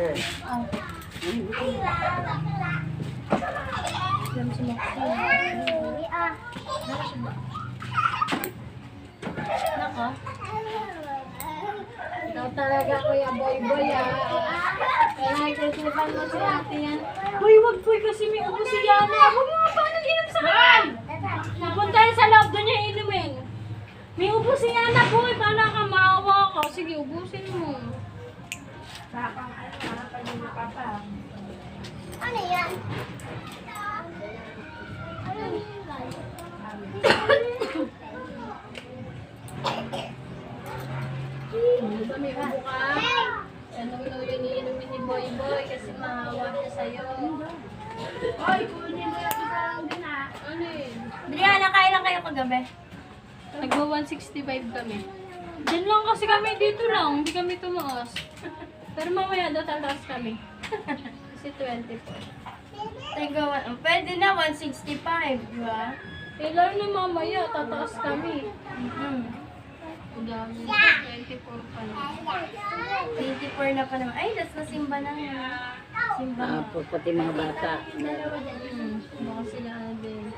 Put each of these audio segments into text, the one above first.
Nako. Ikaw talaga, Kuya Boy-Boy, Kaya nagkasipan mo si ate yan. Uy, wag Boy, kasi may ubo si Yana. Huwag mo nga paano inom sa akin. Napunta yun sa loob doon niya inumin. May ubo si Yana, Boy. Paano ka maawa ka? Sige, ubusin mo. Ano yan? Basta may ubo ka. Ano yun iinumin ni Boy-Boy kasi maawa siya sa'yo. Hoy, kunin mo yung isang din ha. Ano yun? Brianna, kain lang kayo kagabi. Nagwa 165 kami. Diyan lang kasi kami, dito lang. Hindi kami tumaas. Pero mamaya daw tataas kami. Kasi 24. Teka, pwede na 165, di ba? Kailan na mamaya, tataas kami. Dami. 24 pa lang. 24 na pa naman. Ay, that's na simba na. Simba na. Pati mga bata. Baka sila din.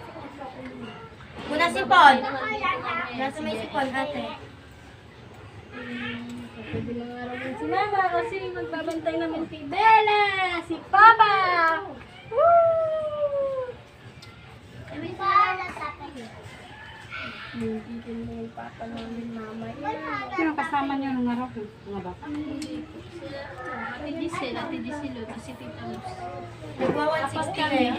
Muna sipon. Nasa may sipon, ate. Pwede lang araw si Mama kasi magbabantay naman si Bella, si Papa. Woo! Sabi sa sa akin. Hindi din mo yung Papa namin Mama yan. Sino kasama niyo nung araw? Mga bata. Ate Giselle, si Tita Luz. Nagwa 160 kayo.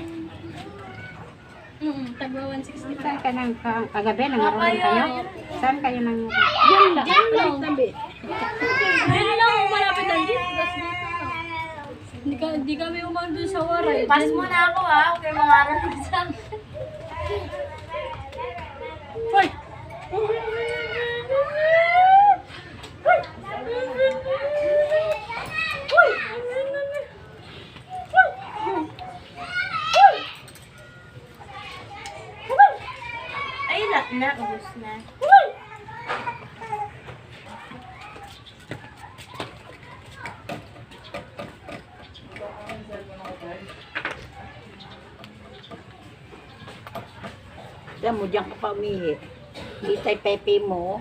Tagwa 160. Saan ka nang kagabi? Nangaroon kayo? Saan kayo nang... Diyan lang. Diyan lang, malapit ang dito. Hindi kami umang doon sa Waray. Pass mo na ako ha. Huwag kayo mangarap sa akin. Hoy! Ay, lahat na. Ubus na. Diyan mo, diyan ka pa umihi. Itay pepe mo.